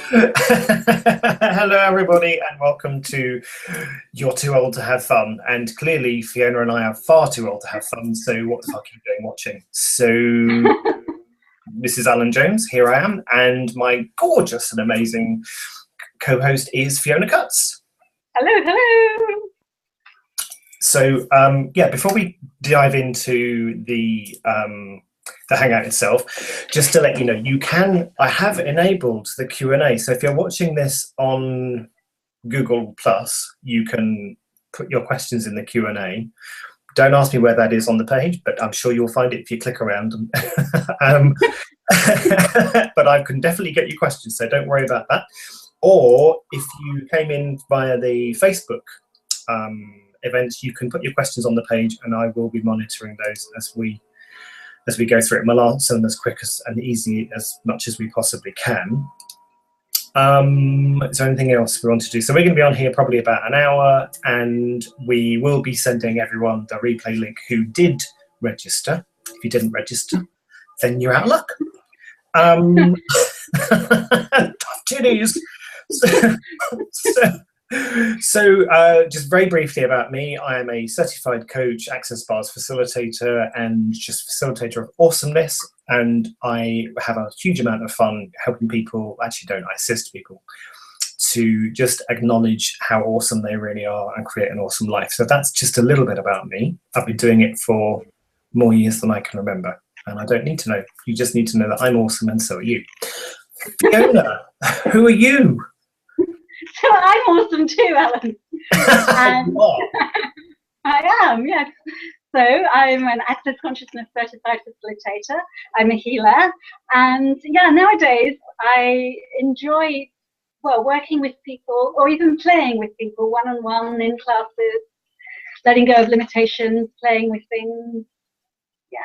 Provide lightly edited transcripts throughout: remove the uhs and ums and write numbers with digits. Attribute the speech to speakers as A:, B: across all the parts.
A: Hello, everybody, and welcome to You're Too Old to Have Fun. And clearly, Fiona and I are far too old to have fun, so what the fuck are you doing watching? So, this is Alun Jones, here I am, and my gorgeous and amazing co-host is Fiona Cutts.
B: Hello, hello.
A: So, before we dive into the Hangout itself, just to let you know, I have enabled the Q&A. So if you're watching this on Google Plus, you can put your questions in the Q&A. Don't ask me where that is on the page, but I'm sure you'll find it if you click around. But I can definitely get you questions, so don't worry about that. Or if you came in via the Facebook events, you can put your questions on the page, and I will be monitoring those as we go through it. We'll answer them as quick and easy as much as we possibly can. Is there anything else we want to do? So we're going to be on here probably about an hour, and we will be sending everyone the replay link who did register. If you didn't register, then you're out of luck. Tough titties. So just very briefly about me, I am a certified coach, access bars facilitator, and just facilitator of awesomeness. And I have a huge amount of fun helping people, I assist people to just acknowledge how awesome they really are and create an awesome life. So that's just a little bit about me. I've been doing it for more years than I can remember. And I don't need to know. You just need to know that I'm awesome, and so are you. Fiona, who are you?
B: So I'm awesome too, Alan. And I am, yes. So I'm an access consciousness certified facilitator. I'm a healer. And yeah, nowadays I enjoy, working with people or even playing with people one-on-one in classes, letting go of limitations, playing with things. Yeah.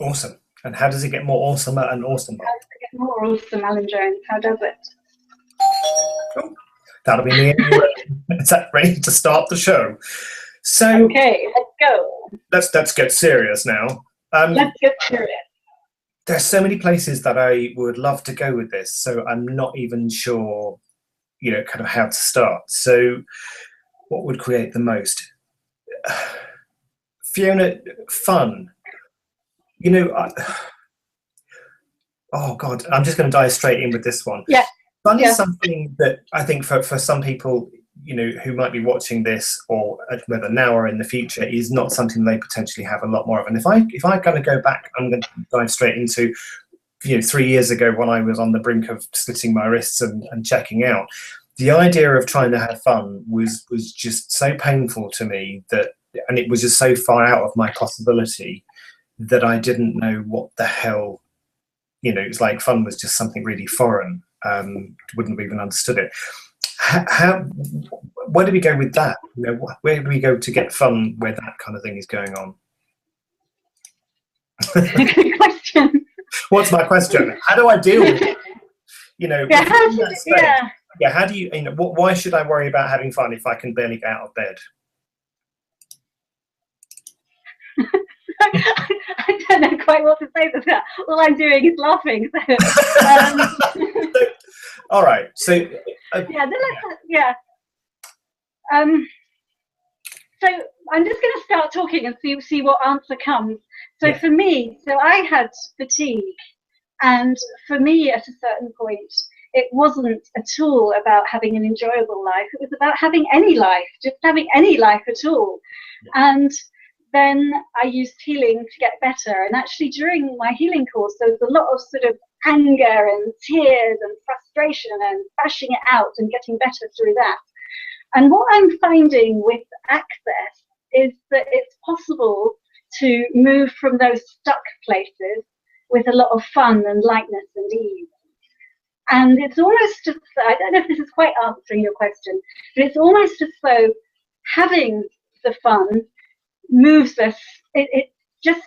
A: Awesome. And how does it get more awesome and awesomer?
B: How does it get more awesome, Alun Jones? How does it?
A: Cool. That'll be me. Is that ready to start the show? So
B: okay, let's go.
A: Let's get serious now.
B: Let's get serious.
A: There's so many places that I would love to go with this, so I'm not even sure, kind of how to start. So, what would create the most? Fiona, fun. Oh God, I'm just going to dive straight in with this one.
B: Yeah.
A: Fun is something that I think for some people, who might be watching this, or whether now or in the future, is not something they potentially have a lot more of. And if I kind of go back, I'm going to dive straight into, 3 years ago when I was on the brink of slitting my wrists and checking out. The idea of trying to have fun was just so painful to me and it was just so far out of my possibility that I didn't know what the hell, it's like fun was just something really foreign. Wouldn't have even understood it. Where do we go with that? Where do we go to get fun where that kind of thing is going on?
B: Good question.
A: What's my question? How do I deal with it? How do you, why should I worry about having fun if I can barely get out of bed?
B: I don't know quite what to say to that. All I'm doing is laughing.
A: All right. So
B: So I'm just going to start talking and see what answer comes. So for me, I had fatigue, and for me at a certain point, it wasn't at all about having an enjoyable life. It was about having any life, just having any life at all. Yeah. And then I used healing to get better. And actually during my healing course, there was a lot of sort of anger and tears and frustration and bashing it out and getting better through that. And what I'm finding with access is that it's possible to move from those stuck places with a lot of fun and lightness and ease. And it's almost as though, I don't know if this is quite answering your question, but it's almost as though having the fun moves us, it just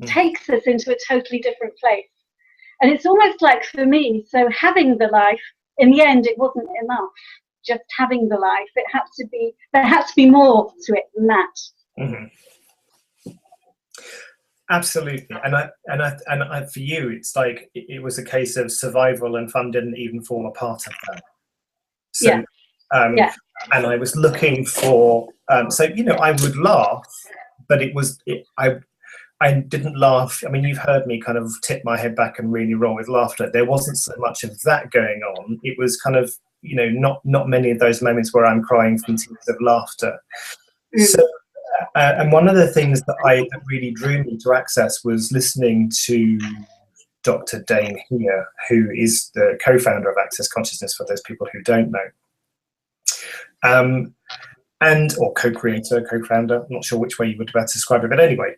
B: takes us into a totally different place. And it's almost like for me, so having the life, in the end, it wasn't enough. Just having the life, there had to be more to it than that.
A: Mm-hmm. Absolutely, and for you, it's like it was a case of survival, and fun didn't even form a part of that. So,
B: Yeah.
A: um,
B: Yeah.
A: and I was looking for, so I would laugh, but I didn't laugh. I mean, you've heard me kind of tip my head back and really roll with laughter. There wasn't so much of that going on. It was kind of, not many of those moments where I'm crying from tears of laughter. So, and one of the things that really drew me to Access was listening to Dr. Dane here, who is the co-founder of Access Consciousness, for those people who don't know. Or co-creator, co-founder, I'm not sure which way you would better describe it, but anyway,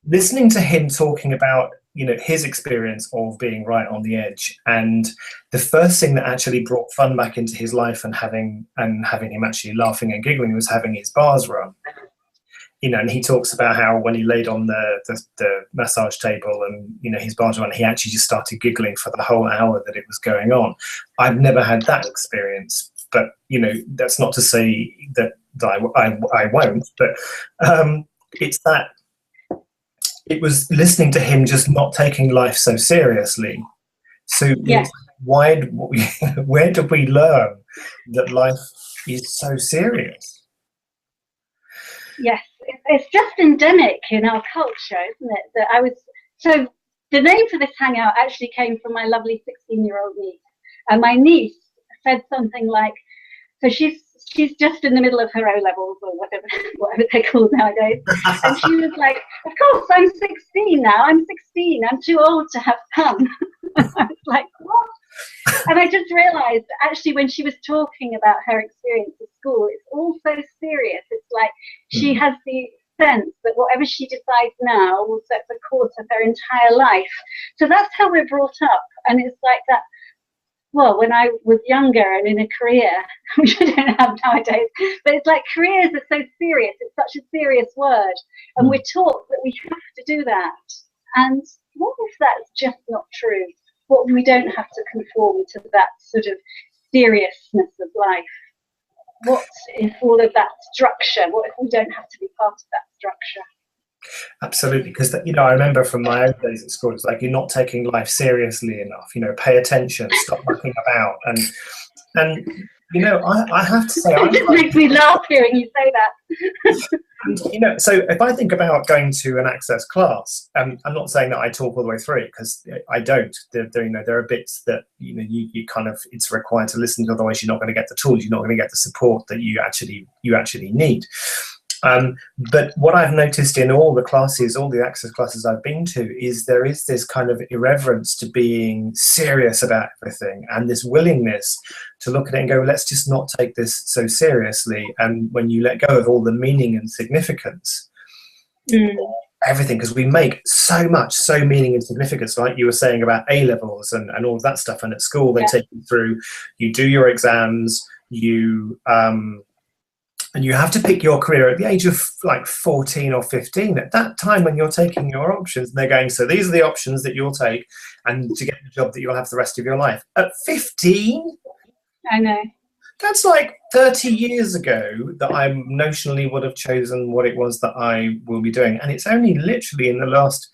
A: listening to him talking about his experience of being right on the edge, and the first thing that actually brought fun back into his life and having him actually laughing and giggling was having his bars run. And he talks about how when he laid on the massage table and his bars run, he actually just started giggling for the whole hour that it was going on. I've never had that experience, but that's not to say that I won't. But it's that it was listening to him just not taking life so seriously. So
B: Yeah.
A: where did we learn that life is so serious?
B: Yes, it's just endemic in our culture, isn't it? So the name for this hangout actually came from my lovely 16-year-old niece. And my niece said something like, so she's just in the middle of her O-levels or whatever they're called nowadays. And she was like, of course, I'm 16 now. I'm 16. I'm too old to have fun. I was like, what? And I just realized actually when she was talking about her experience at school, it's all so serious. It's like she has the sense that whatever she decides now will set the course of her entire life. So that's how we're brought up. And it's like that. Well, when I was younger and in a career, which I don't have nowadays, but it's like careers are so serious. It's such a serious word. And we're taught that we have to do that. And what if that's just not true? What if we don't have to conform to that sort of seriousness of life? What if all of that structure? What if we don't have to be part of that structure?
A: Absolutely, because I remember from my own days at school, it's like you're not taking life seriously enough. Pay attention, stop mucking about, and I have to say,
B: it just makes me laugh hearing you say that.
A: And, so if I think about going to an Access class, I'm not saying that I talk all the way through it, because I don't. There are bits that you kind of, it's required to listen to, otherwise you're not going to get the tools, you're not going to get the support that you actually need. But what I've noticed in all the classes, all the Access classes I've been to, is there is this kind of irreverence to being serious about everything, and this willingness to look at it and go, let's just not take this so seriously. And when you let go of all the meaning and significance, everything, because we make so meaning and significance, like you were saying about A-levels and all of that stuff. And at school, they take you through, you do your exams, and you have to pick your career at the age of like 14 or 15. At that time when you're taking your options, they're going, so these are the options that you'll take and to get the job that you'll have the rest of your life. At 15?
B: I know.
A: That's like 30 years ago that I notionally would have chosen what it was that I will be doing. And it's only literally in the last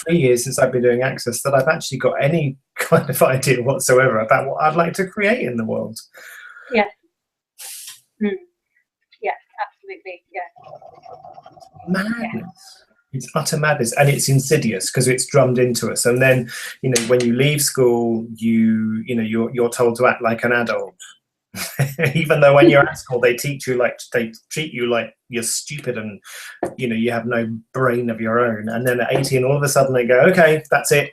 A: 3 years since I've been doing Access that I've actually got any kind of idea whatsoever about what I'd like to create in the world.
B: Yeah. Yes, absolutely. Yeah.
A: Madness. Yeah. It's utter madness, and it's insidious because it's drummed into us. And then, when you leave school, you're told to act like an adult, even though when you're at school they treat you like you're stupid and you have no brain of your own. And then at 18, all of a sudden they go, okay, that's it.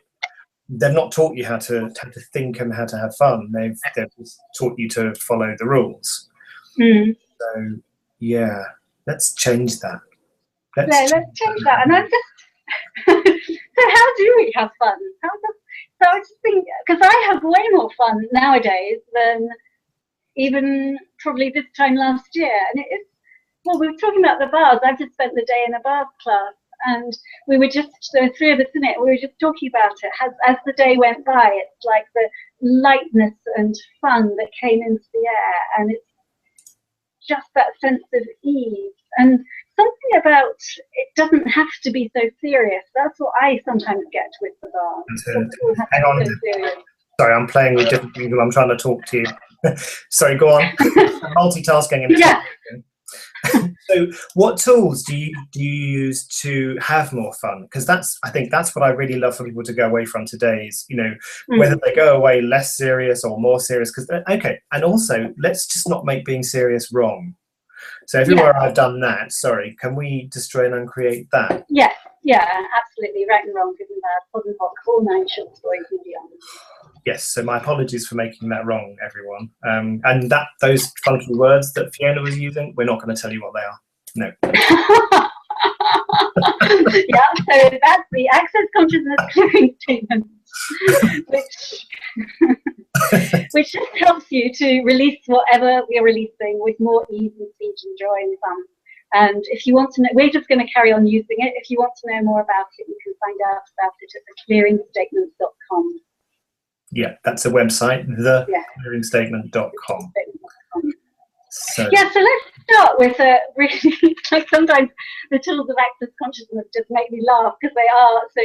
A: They've not taught you how to think and how to have fun. They've just taught you to follow the rules. So yeah, let's change that.
B: Let's change that. And I'm just so how do we have fun? So I just think, because I have way more fun nowadays than even probably this time last year. And it is, well, we were talking about the bars. I've just spent the day in a bars class, and we were just, there were three of us in it, we were just talking about it. As the day went by, it's like the lightness and fun that came into the air, and it's just that sense of ease. And something about it doesn't have to be so serious. That's what I sometimes get with bizarre.
A: Hang on. Sorry, I'm playing with different people. I'm trying to talk to you. Sorry, go on. Multitasking.
B: Yeah.
A: So what tools do you use to have more fun? Because I think that's what I really love for people to go away from today is, whether they go away less serious or more serious. Because and also let's just not make being serious wrong. So everywhere I've done that, sorry, can we destroy and uncreate that?
B: Yes, yeah, absolutely. Right and wrong, good and bad, pod and poc, all 9 short stories and beyond.
A: Yes, so my apologies for making that wrong, everyone. And those funky words that Fiona was using, we're not going to tell you what they are. No.
B: Yeah, so that's the access consciousness clearing statement, which just helps you to release whatever we're releasing with more ease and speed and joy and fun. And if you want to know, we're just going to carry on using it. If you want to know more about it, you can find out about it at theclearingstatement.com.
A: Yeah, that's a website, theclearingstatement.com. So
B: let's start with really, like sometimes the tools of access consciousness just make me laugh because they are so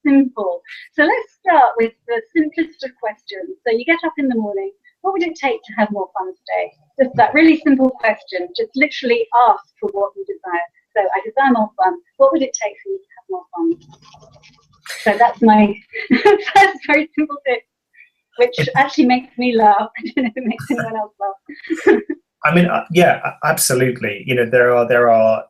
B: simple. So let's start with the simplest of questions. So you get up in the morning, what would it take to have more fun today? Just that really simple question, just literally ask for what you desire. So I desire more fun. What would it take for you to have more fun? So that's my first very simple tip, which actually makes me laugh. I don't know if it makes anyone else laugh.
A: I mean, yeah, absolutely. There are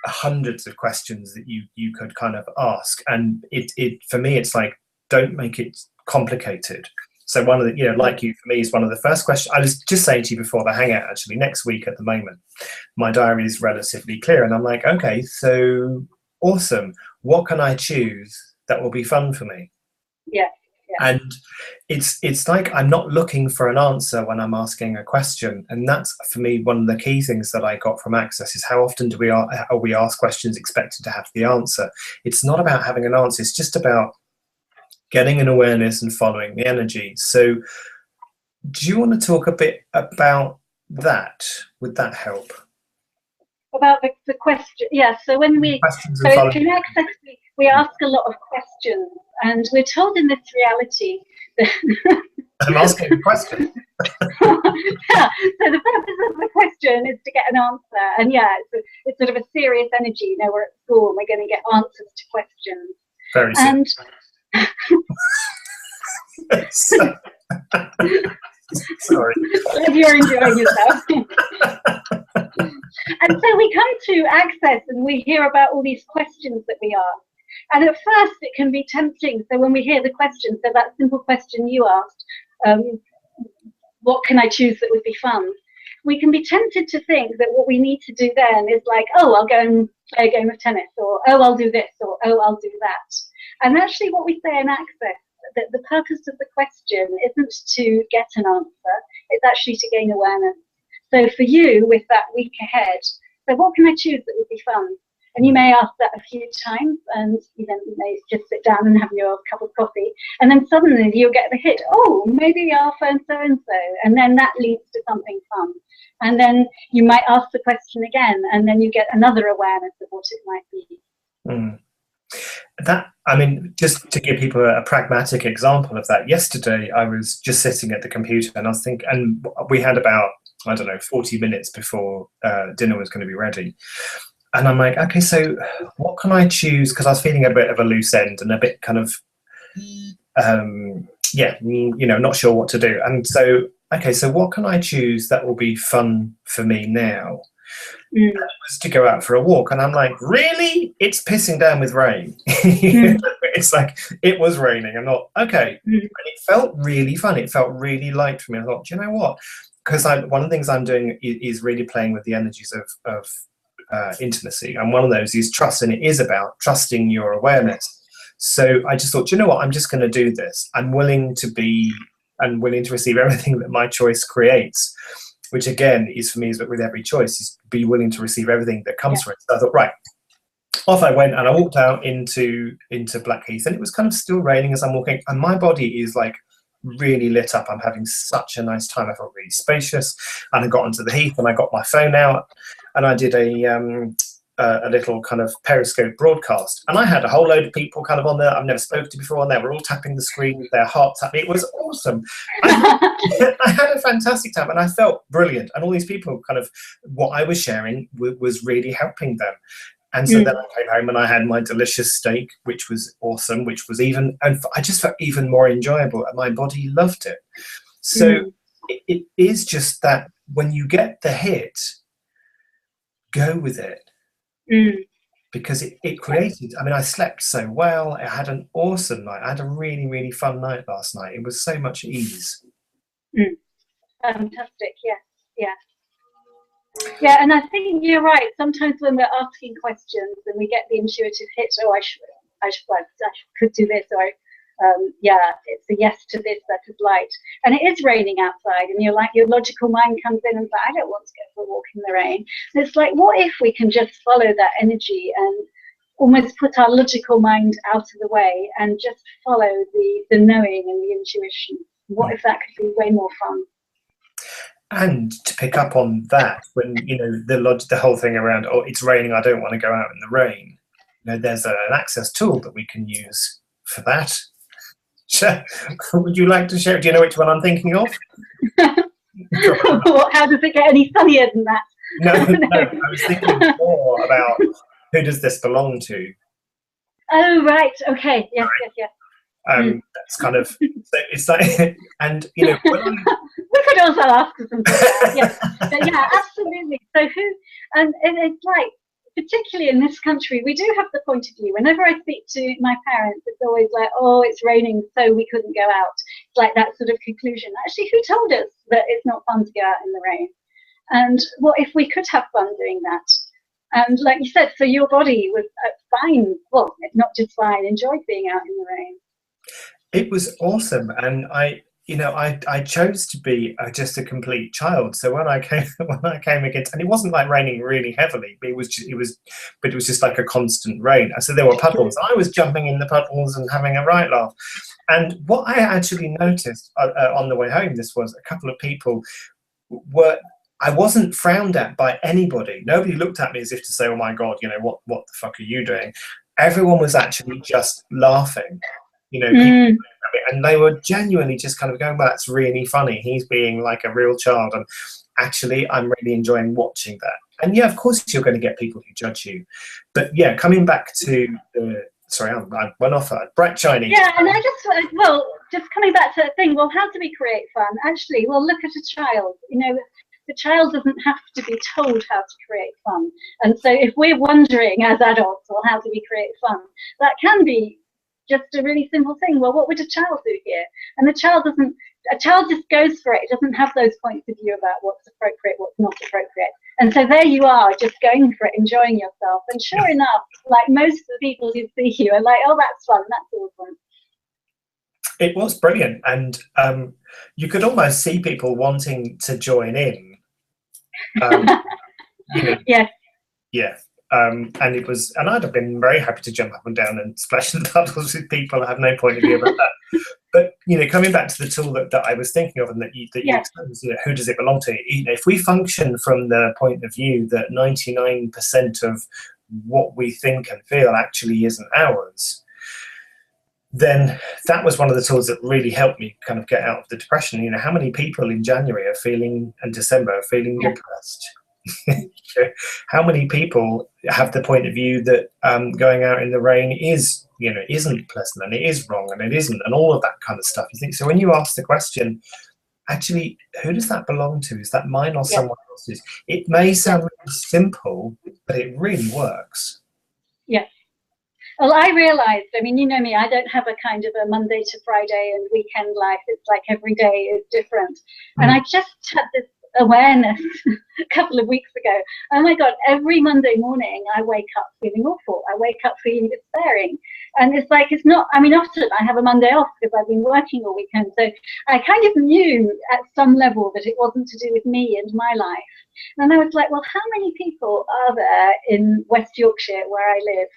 A: hundreds of questions that you could kind of ask, and it for me, it's like, don't make it complicated. So one of the, like you, for me, is one of the first questions. I was just saying to you before the hangout, actually, next week at the moment, my diary is relatively clear, and I'm like, okay, so awesome. What can I choose that will be fun for me?
B: Yeah.
A: And it's like I'm not looking for an answer when I'm asking a question, and that's for me one of the key things that I got from Access is how often do we ask questions expected to have the answer. It's not about having an answer, it's just about getting an awareness and following the energy. So do you want to talk a bit about that? Would that help?
B: About the question, yeah. So when in Access we ask a lot of questions, and we're told in this reality that
A: I'm asking a question.
B: Yeah. So the purpose of the question is to get an answer, and it's sort of a serious energy. We're at school, and we're going to get answers to questions.
A: Very serious. Sorry.
B: Glad you're enjoying yourself. And so we come to Access and we hear about all these questions that we ask. And at first it can be tempting. So when we hear the question, so that simple question you asked, what can I choose that would be fun? We can be tempted to think that what we need to do then is like, oh, I'll go and play a game of tennis, or oh, I'll do this, or oh, I'll do that. And actually what we say in Access, that the purpose of the question isn't to get an answer, it's actually to gain awareness. So for you, with that week ahead, so what can I choose that would be fun? And you may ask that a few times, and you may just sit down and have your cup of coffee, and then suddenly you'll get the hit, oh, maybe I'll phone so-and-so, and then that leads to something fun. And then you might ask the question again, and then you get another awareness of what it might be.
A: Just to give people a pragmatic example of that, yesterday I was just sitting at the computer and I was thinking, and we had about, 40 minutes before dinner was going to be ready. And I'm like, okay, so what can I choose? Because I was feeling a bit of a loose end and a bit kind of, not sure what to do. And so, okay, so what can I choose that will be fun for me now? It was to go out for a walk, and I'm like, really? It's pissing down with rain. It's like, it was raining. I'm not, okay. And it felt really fun. It felt really light for me. I thought, do you know what? Because one of the things I'm doing is really playing with the energies of intimacy. And one of those is trust, and it is about trusting your awareness. So I just thought, do you know what? I'm just going to do this. I'm willing to receive everything that my choice creates. Which again is for me, is with every choice, is be willing to receive everything that comes from it. So I thought, right, off I went, and I walked out into Blackheath, and it was kind of still raining as I'm walking, and my body is like really lit up. I'm having such a nice time. I felt really spacious, and I got onto the heath, and I got my phone out, and I did a a little kind of Periscope broadcast, and I had a whole load of people kind of on there I've never spoken to before, and they were all tapping the screen with their hearts tapping. It was awesome. I had a fantastic time, and I felt brilliant. And all these people, kind of what I was sharing was really helping them. And so then I came home and I had my delicious steak, which was awesome, which was even, and I just felt even more enjoyable, and my body loved it. So it is just that when you get the hit, go with it. Because it created, I mean, I slept so well. I had an awesome night. I had a really, really fun night last night. It was so much ease.
B: Fantastic, yeah. Yeah, and I think you're right. Sometimes when we're asking questions and we get the intuitive hit, oh, I could do this, or yeah, it's a yes to this, that is light. And it is raining outside, and you're like, your logical mind comes in and says, I don't want to go for a walk in the rain. And it's like, what if we can just follow that energy and almost put our logical mind out of the way and just follow the knowing and the intuition? What if that could be way more fun?
A: And to pick up on that, when the whole thing around, oh, it's raining, I don't want to go out in the rain. There's an access tool that we can use for that. Would you like to share? Do you know which one I'm thinking of?
B: How does it get any funnier than that?
A: No, I was thinking more about who does this belong to.
B: Oh, right. Okay. Yes.
A: That's kind of, it's like, and when
B: we could also ask for something like that. Yeah, absolutely. So and it's like, particularly in this country, we do have the point of view. Whenever I speak to my parents, it's always like, oh, it's raining, so we couldn't go out. It's like that sort of conclusion. Actually, who told us that it's not fun to go out in the rain? And what if we could have fun doing that? And like you said, so your body was fine. Well, not just fine, enjoyed being out in the rain.
A: It was awesome, and I chose to be just a complete child. So when I came against, and it wasn't like raining really heavily, but it was just like a constant rain. So there were puddles. I was jumping in the puddles and having a right laugh. And what I actually noticed on the way home, this was a couple of people I wasn't frowned at by anybody. Nobody looked at me as if to say, oh my God, what the fuck are you doing? Everyone was actually just laughing. People, and they were genuinely just kind of going, well, that's really funny. He's being like a real child, and actually I'm really enjoying watching that. And yeah, of course you're going to get people who judge you. But yeah, coming back to I went off bright shiny.
B: Yeah, and just coming back to that thing, well, how do we create fun? Actually, well, look at a child. The child doesn't have to be told how to create fun. And so if we're wondering as adults, well, how do we create fun? That can be just a really simple thing. Well, what would a child do here? And a child just goes for it. It doesn't have those points of view about what's appropriate, what's not appropriate. And so there you are, just going for it, enjoying yourself. And sure enough, like most of the people who see you are like, oh, that's fun, that's awesome.
A: It was brilliant. And you could almost see people wanting to join in.
B: Yes.
A: Yeah. And I'd have been very happy to jump up and down and splash in the puddles with people. I have no point of view about that. But coming back to the tool that I was thinking of, and that you explained, who does it belong to? If we function from the point of view that 99% of what we think and feel actually isn't ours, then that was one of the tools that really helped me kind of get out of the depression. How many people in January and December are feeling depressed? How many people have the point of view that going out in the rain isn't pleasant, and it is wrong, and it isn't, and all of that kind of stuff? You think, so when you ask the question, actually, who does that belong to? Is that mine or someone else's? It may sound really simple, but it really works.
B: Yes. Well, I realized, you know me, I don't have a kind of a Monday to Friday and weekend life. It's like every day is different. And I just had this awareness a couple of weeks ago. Oh my God, every Monday morning I wake up feeling awful. I wake up feeling despairing. And it's like, it's not, often I have a Monday off because I've been working all weekend. So I kind of knew at some level that it wasn't to do with me and my life. And I was like, well, how many people are there in West Yorkshire where I live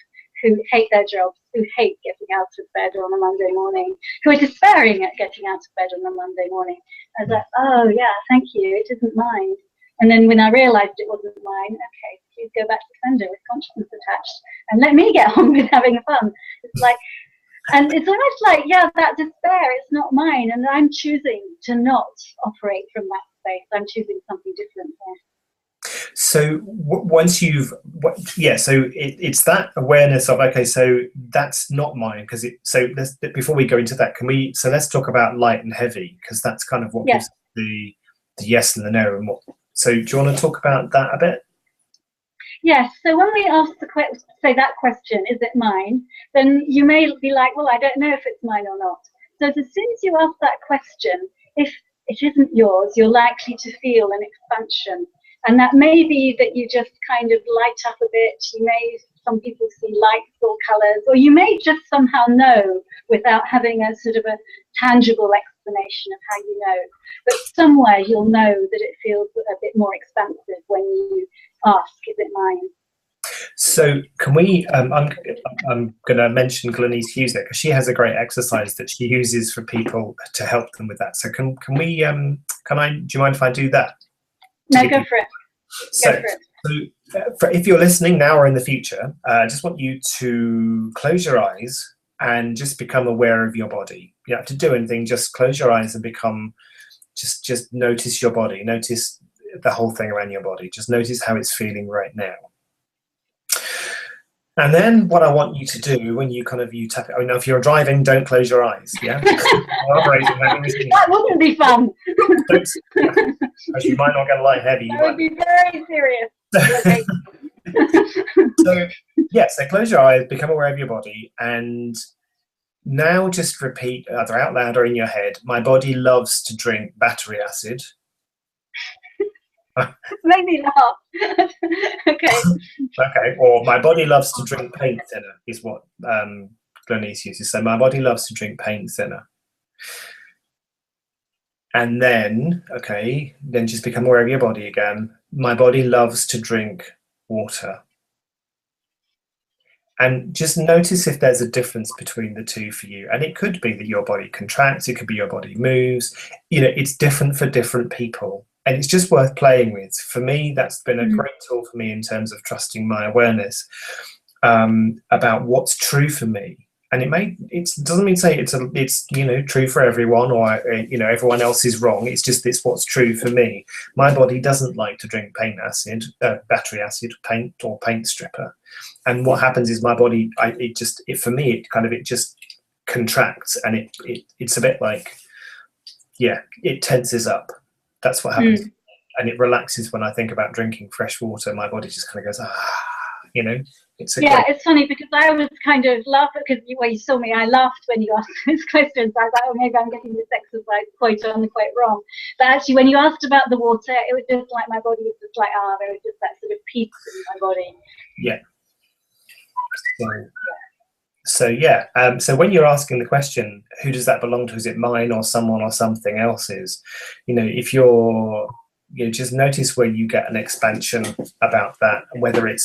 B: who hate their jobs, who hate getting out of bed on a Monday morning, who are despairing at getting out of bed on a Monday morning? I was like, oh yeah, thank you, it isn't mine. And then when I realized it wasn't mine, okay, please go back to sender with consciousness attached and let me get on with having fun. It's like, and it's almost like, yeah, that despair, it's not mine, and I'm choosing to not operate from that space. I'm choosing something different there.
A: So once you've, so it's that awareness of, okay, so that's not mine, because before we go into that, let's talk about light and heavy, because that's kind of what gives the yes and the no. And so do you want to talk about that a bit?
B: Yes, so when we ask that question, is it mine? Then you may be like, well, I don't know if it's mine or not. So as soon as you ask that question, if it isn't yours, you're likely to feel an expansion. And that may be that you just kind of light up a bit. Some people see lights or colours, or you may just somehow know without having a sort of a tangible explanation of how you know. But somewhere you'll know that it feels a bit more expansive when you ask, is it mine?
A: So can we, I'm going to mention Glenise Hughes there, because she has a great exercise that she uses for people to help them with that. So do you mind if I do that?
B: No, go for it.
A: So if you're listening now or in the future, I just want you to close your eyes and just become aware of your body. You don't have to do anything, just close your eyes and become, just notice your body, notice the whole thing around your body, just notice how it's feeling right now. And then what I want you to do when you tap it, if you're driving, don't close your eyes, yeah?
B: That wouldn't be fun.
A: As you might not get light heavy.
B: That would be very serious.
A: So close your eyes, become aware of your body, and now just repeat, either out loud or in your head, my body loves to drink battery acid.
B: Make me laugh.
A: Okay, or my body loves to drink paint thinner is what Glenise uses. So my body loves to drink paint thinner. And then just become aware of your body again. My body loves to drink water. And just notice if there's a difference between the two for you. And it could be that your body contracts, it could be your body moves. It's different for different people. And it's just worth playing with. For me, that's been a great tool for me in terms of trusting my awareness about what's true for me. And it doesn't mean say it's true for everyone, or everyone else is wrong. It's what's true for me. My body doesn't like to drink battery acid, paint or paint stripper. And what happens is my body, it just contracts, and it's a bit like, it tenses up. That's what happens. And it relaxes when I think about drinking fresh water. My body just kind of goes, it's funny because I was kind of laughing because you saw me. I laughed when you asked those questions. I was like, maybe I'm getting this exercise quite wrong. But actually, when you asked about the water, it was just like my body was just like, there was just that sort of peace in my body. Yeah. So when you're asking the question, who does that belong to? Is it mine or someone or something else's? If you're just notice where you get an expansion about that, and whether it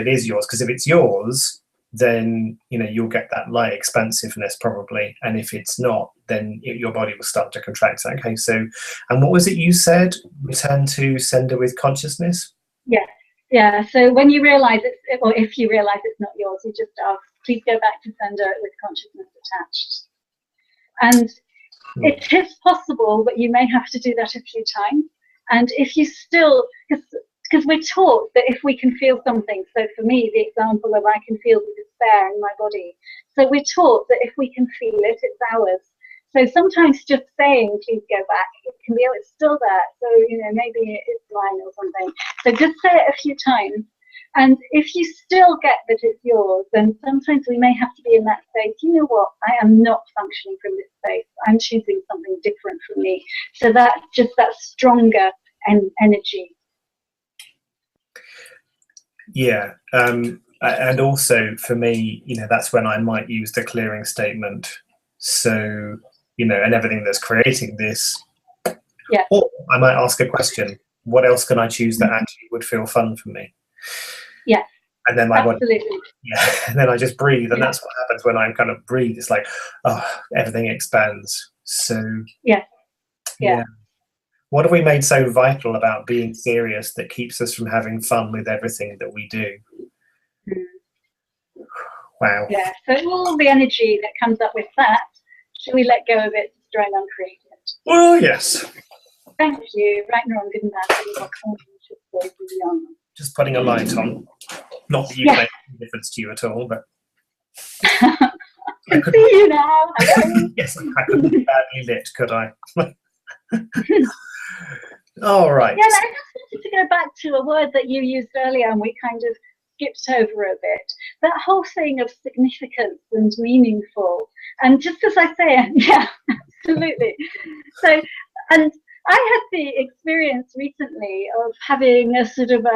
A: is yours, because if it's yours, then you'll get that light expansiveness probably, and if it's not, then your body will start to contract. Okay, so, and what was it you said? Return to sender with consciousness.
B: Yeah. So when you realize if you realize it's not yours, you just ask, please go back to sender with consciousness attached. And it is possible that you may have to do that a few times. And if you still, because we're taught that if we can feel something, so for me, the example of I can feel the despair in my body. So we're taught that if we can feel it, it's ours. So sometimes just saying, please go back, it can be, it's still there. So, maybe it's mine or something. So just say it a few times. And if you still get that it's yours, then sometimes we may have to be in that space. You know what? I am not functioning from this space. I'm choosing something different from me. So that's just that stronger energy.
A: Yeah. And also for me, that's when I might use the clearing statement. So, and everything that's creating this.
B: Yeah.
A: Or I might ask a question. What else can I choose that actually would feel fun for me?
B: Yeah.
A: And then my
B: body,
A: and then I just breathe, and that's what happens when I kind of breathe. It's like, everything expands. So
B: yeah.
A: What have we made so vital about being serious that keeps us from having fun with everything that we do? Wow.
B: Yeah, so all the energy that comes up with that, should we let go of it to try and uncreate it?
A: Well, yes.
B: Thank you. Right, no, I'm good and bad.
A: Just putting a light on. Not that you can make any difference to you at all, but
B: I can see you now. Hello.
A: Yes, I couldn't be badly lit, could I? All right.
B: Yeah, I just wanted to go back to a word that you used earlier and we kind of skipped over a bit. That whole thing of significance and meaningful. And just as I say, yeah, absolutely. So, and I had the experience recently of having a sort of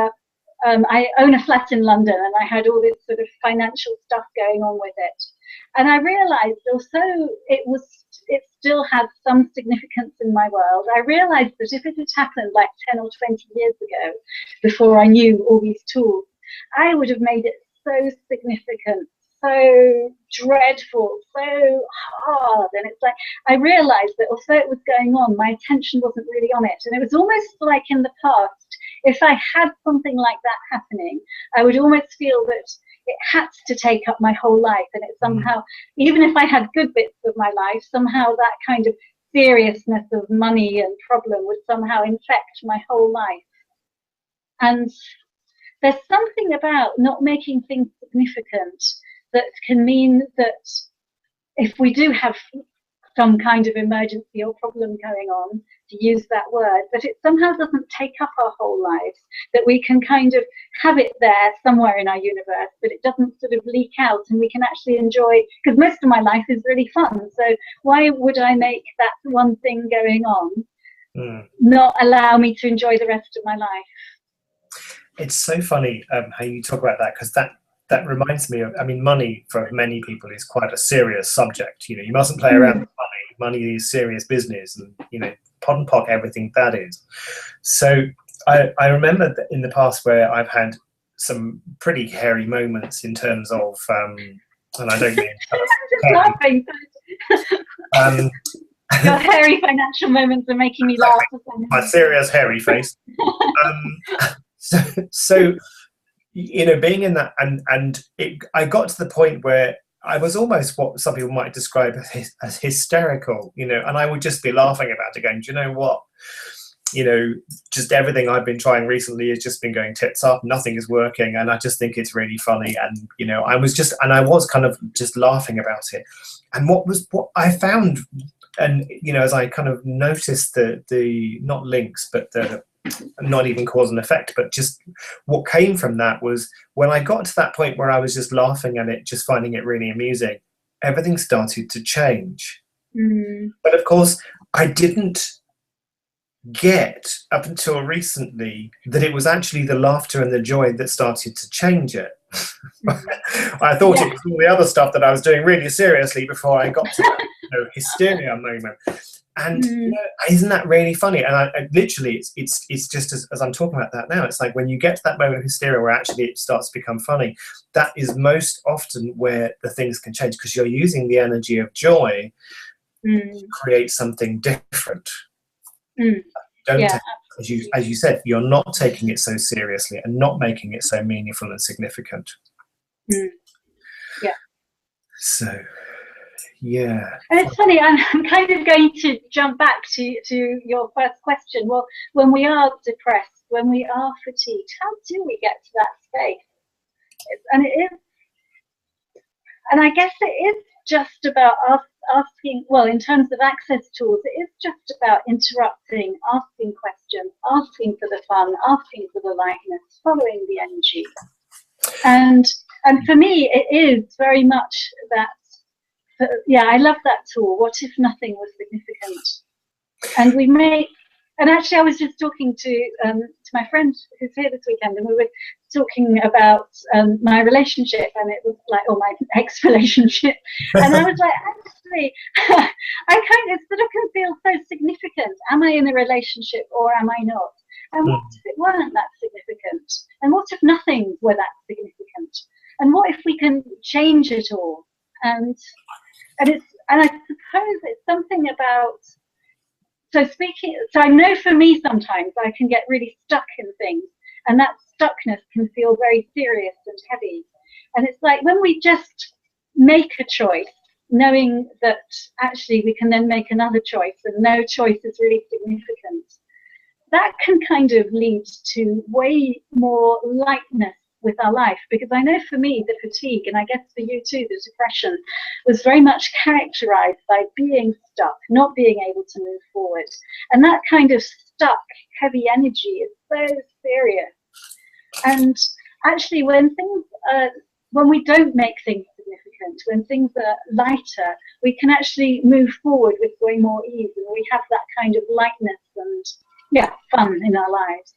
B: I own a flat in London and I had all this sort of financial stuff going on with it. And I realized, although it still had some significance in my world, I realized that if it had happened like 10 or 20 years ago, before I knew all these tools, I would have made it so significant, so dreadful, so hard. And it's like, I realized that although it was going on, my attention wasn't really on it. And it was almost like in the past, if I had something like that happening, I would almost feel that it had to take up my whole life. And it somehow, even if I had good bits of my life, somehow that kind of seriousness of money and problem would somehow infect my whole life. And there's something about not making things significant that can mean that if we do have some kind of emergency or problem going on, to use that word, that it somehow doesn't take up our whole lives, that we can kind of have it there somewhere in our universe, but it doesn't sort of leak out and we can actually enjoy, because most of my life is really fun. So why would I make that one thing going on not allow me to enjoy the rest of my life?
A: It's so funny how you talk about that, because that reminds me of, I mean, money for many people is quite a serious subject. You know, you mustn't play around with money. Money is serious business, and, you know, pot and pock everything that is. So I remember that in the past where I've had some pretty hairy moments in terms of, and I don't mean
B: I'm just laughing. Your hairy financial moments are making me laugh.
A: My serious hairy face. So you know, being in that, I got to the point where I was almost what some people might describe as hysterical, you know, and I would just be laughing about it, going, do you know what? You know, just everything I've been trying recently has just been going tits up. Nothing is working, and I just think it's really funny. And you know, I was kind of just laughing about it. And what I found, and you know, as I kind of noticed the not links, but the not even cause and effect, but just what came from that was when I got to that point where I was just laughing at it, just finding it really amusing, everything started to change. But of course, I didn't get up until recently that it was actually the laughter and the joy that started to change it. I thought it was all the other stuff that I was doing really seriously before I got to that, you know, hysteria moment. And you know, isn't that really funny? And I literally, it's just as I'm talking about that now, it's like when you get to that moment of hysteria where actually it starts to become funny, that is most often where the things can change, because you're using the energy of joy to create something different. Don't take, as you said, you're not taking it so seriously and not making it so meaningful and significant. So yeah.
B: And it's funny, I'm kind of going to jump back to your first question. Well, when we are depressed, when we are fatigued, how do we get to that space? And I guess it is just about asking, well, in terms of access tools, it is just about interrupting, asking questions, asking for the fun, asking for the lightness, following the energy. And for me, it is very much that. Yeah, I love that tool. What if nothing was significant? And actually I was just talking to my friend who's here this weekend, and we were talking about my relationship, and it was like, or my ex-relationship. And I was like, actually, I kind of sort of can feel so significant. Am I in a relationship or am I not? And what if it weren't that significant? And what if nothing were that significant? And what if we can change it all? And I suppose it's something about so I know for me sometimes I can get really stuck in things, and that stuckness can feel very serious and heavy. And it's like when we just make a choice, knowing that actually we can then make another choice, and no choice is really significant, that can kind of lead to way more lightness with our life. Because I know for me, the fatigue, and I guess for you too, the depression, was very much characterized by being stuck, not being able to move forward. And that kind of stuck, heavy energy is so serious. And actually, when we don't make things significant, when things are lighter, we can actually move forward with way more ease, and we have that kind of lightness and fun in our lives.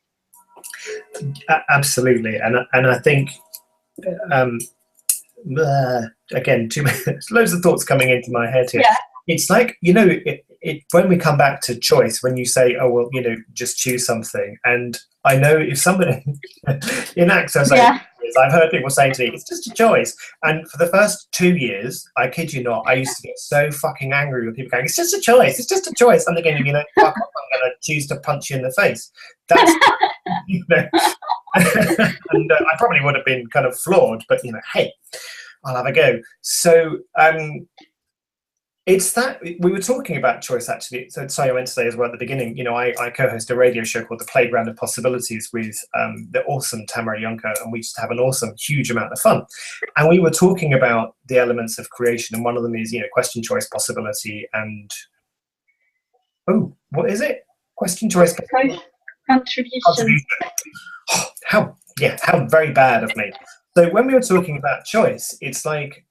A: Absolutely, and I think again, loads of thoughts coming into my head here.
B: Yeah.
A: It's like, when we come back to choice, when you say, oh well, just choose something, and I know if somebody in access, I've heard people say to me, it's just a choice. And for the first 2 years, I kid you not, I used to get so fucking angry with people going, it's just a choice, it's just a choice. I'm thinking, fuck off, I'm going to choose to punch you in the face. That's, and I probably would have been kind of flawed, but hey, I'll have a go. So it's that we were talking about choice, actually. So sorry, I meant to say as well at the beginning, I co-host a radio show called The Playground of Possibilities with the awesome Tamara Yonker, and we just have an awesome, huge amount of fun. And we were talking about the elements of creation, and one of them is, question, choice, possibility, and what is it? Question, choice,
B: contribution.
A: Oh, how very bad of me. So when we were talking about choice, it's like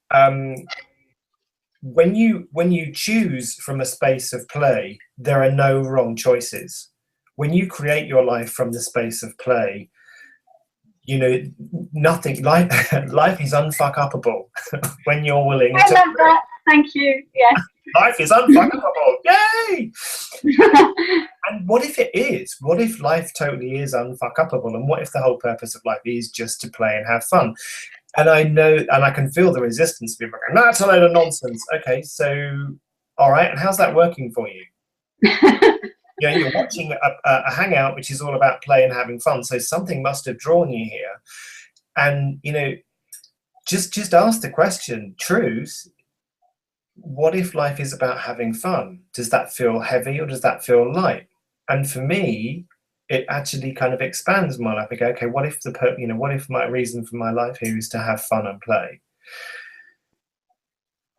A: when you choose from a space of play, there are no wrong choices. When you create your life from the space of play, nothing, life is unfuck-upable when you're willing
B: I love that. Thank you. Yes.
A: Life is unfuck-upable. Yay! And what if it is? What if life totally is unfuck-upable? And what if the whole purpose of life is just to play and have fun? And I know, and I can feel the resistance. People going, that's a load of nonsense. Okay, so, all right, and how's that working for you? You're watching a hangout, which is all about play and having fun. So something must have drawn you here. And, just ask the question, truth, what if life is about having fun? Does that feel heavy or does that feel light? And for me, it actually kind of expands my life. I go, okay, what if my reason for my life here is to have fun and play?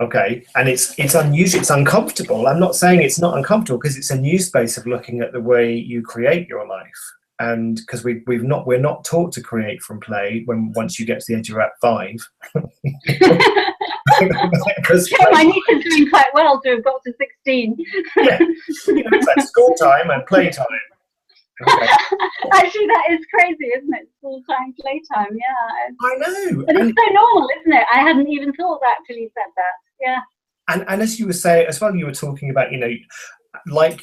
A: Okay, and it's unusual, it's uncomfortable. I'm not saying it's not uncomfortable, because it's a new space of looking at the way you create your life. And because we're not taught to create from play once you get to the age of about 5.
B: My niece is doing quite well to have got to 16.
A: Yeah, it's like school time and play time. Okay.
B: Actually, that is crazy, isn't it? School time, playtime, yeah.
A: I know.
B: But it's so normal, isn't it? I hadn't even thought that till you said that. Yeah.
A: And as you were saying as well, you were talking about, like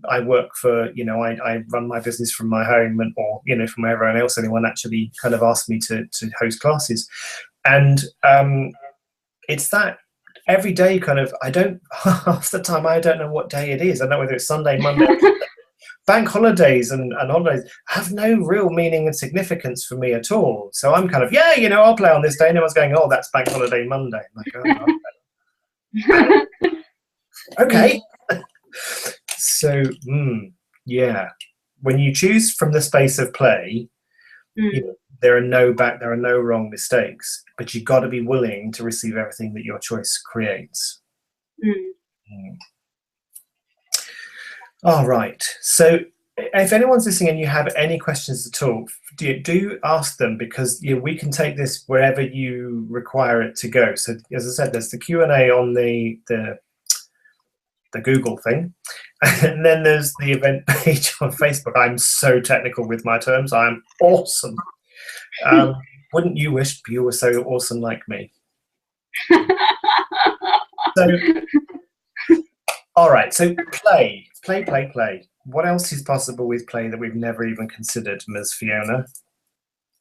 A: I work for, I run my business from my home, or from wherever else anyone actually kind of asked me to host classes, and it's that every day kind of, half the time I don't know what day it is. I don't know whether it's Sunday, Monday. Bank holidays and holidays have no real meaning and significance for me at all. So I'm kind of, I'll play on this day. And everyone's going, oh, that's bank holiday Monday. I'm like, oh, okay. So, when you choose from the space of play, there are no wrong mistakes, but you've got to be willing to receive everything that your choice creates. All right. So if anyone's listening and you have any questions at all, do ask them, because we can take this wherever you require it to go. So as I said, there's the Q&A on the Google thing, and then there's the event page on Facebook. I'm so technical with my terms. I'm awesome. Wouldn't you wish you were so awesome like me? So, all right. So play. What else is possible with play that we've never even considered, Ms. Fiona?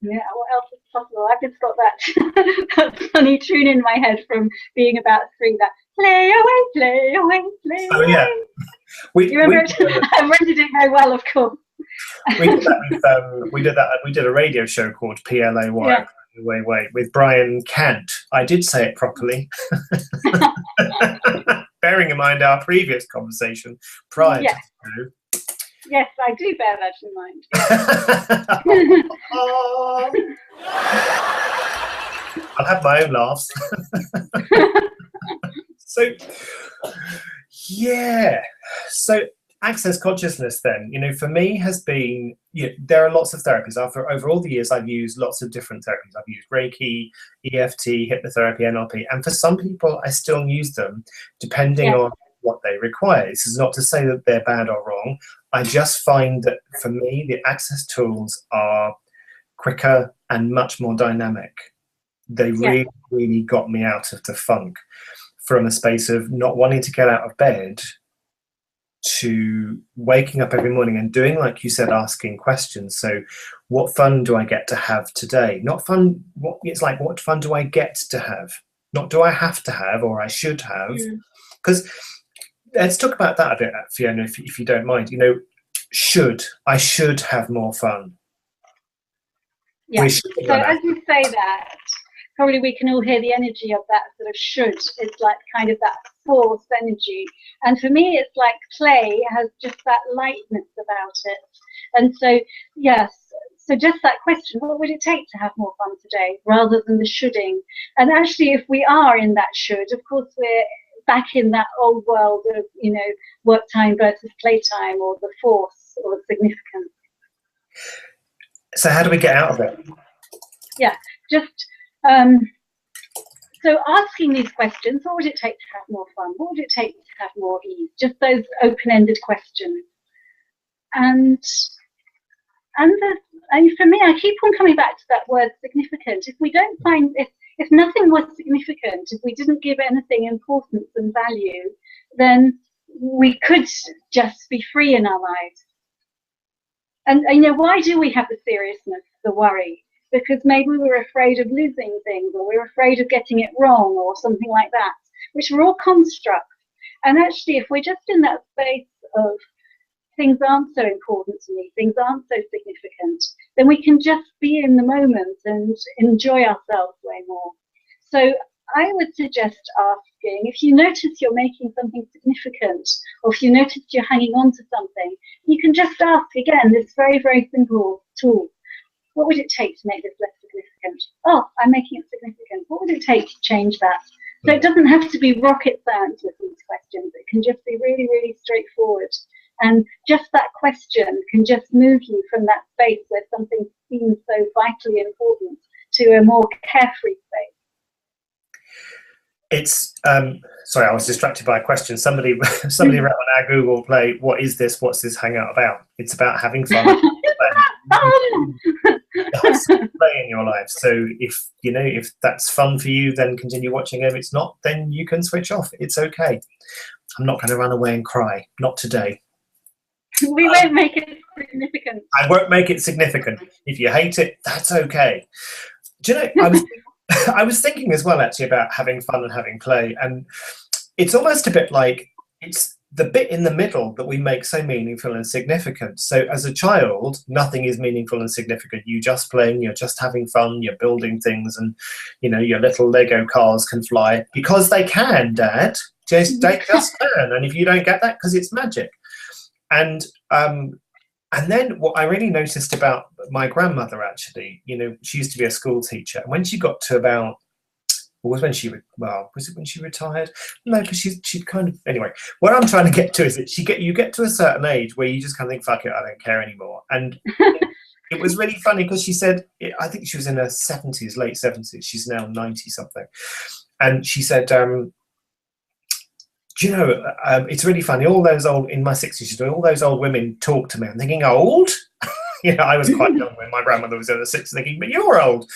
B: Yeah, what else is possible? I've just got that funny tune in my head from being about 3, that play away, play away, play away.
A: Oh, yeah.
B: You remember it? I rendered it very well, of course.
A: We did a radio show called PLAY,
B: Yeah.
A: with Brian Kent. I did say it properly. Bearing in mind our previous conversation prior to the
B: Yes, I do bear that in mind.
A: I'll have my own laughs. So access consciousness then, for me has been, there are lots of therapies. Over all the years, I've used lots of different therapies. I've used Reiki, EFT, hypnotherapy, NLP, and for some people, I still use them depending on what they require. This is not to say that they're bad or wrong. I just find that for me, the access tools are quicker and much more dynamic. They really, really got me out of the funk from a space of not wanting to get out of bed to waking up every morning and doing, like you said, asking questions. So what fun do I get to have today? Not fun, what fun do I get to have? Not do I have to have or I should have? Because let's talk about that a bit, Fiona, if you don't mind. I should have more fun.
B: Yeah. So as you say that, probably we can all hear the energy of that sort of should. It's like kind of that force energy. And for me, it's like play has just that lightness about it. And so, yes, so just that question, what would it take to have more fun today, rather than the shoulding? And actually, if we are in that should, of course, we're back in that old world of, work time versus playtime, or the force or the significance.
A: So how do we get out of it?
B: Yeah, just so asking these questions: what would it take to have more fun? What would it take to have more ease? Just those open-ended questions. And for me, I keep on coming back to that word significant. If we don't find, if nothing was significant, if we didn't give anything importance and value, then we could just be free in our lives. And why do we have the seriousness, the worry? Because maybe we're afraid of losing things, or we're afraid of getting it wrong, or something like that, which are all constructs. And actually, if we're just in that space of things aren't so important to me, things aren't so significant, then we can just be in the moment and enjoy ourselves way more. So I would suggest asking, if you notice you're making something significant, or if you notice you're hanging on to something, you can just ask again this very, very simple tool. What would it take to make this less significant? Oh, I'm making it significant. What would it take to change that? So it doesn't have to be rocket science with these questions. It can just be really, really straightforward. And just that question can just move you from that space where something seems so vitally important to a more carefree space.
A: It's sorry, I was distracted by a question. Somebody wrote on our Google Play, what is this? What's this hangout about? It's about having fun. Play in your life. So if that's fun for you, then continue watching. If it's not, then you can switch off. It's okay. I'm not going to run away and cry. Not today.
B: We won't make it significant.
A: I won't make it significant. If you hate it, that's okay. Do you know, I was thinking as well, actually, about having fun and having play. And it's almost a bit like it's the bit in the middle that we make so meaningful and significant. So as a child, nothing is meaningful and significant. You're just playing, you're just having fun, you're building things, and your little Lego cars can fly because they can, Dad. They just can. And if you don't get that, because it's magic. And then what I really noticed about my grandmother, actually, she used to be a school teacher, and when she got to about, was it when she retired? No, because she'd kind of, anyway, what I'm trying to get to is that you get to a certain age where you just kind of think, fuck it, I don't care anymore. And it was really funny because she said, I think she was in her 70s, late 70s. She's now 90 something. And she said, it's really funny. All those old, in my 60s, all those old women talk to me. I'm thinking, old? I was quite young when my grandmother was in her 60s, thinking, but you're old.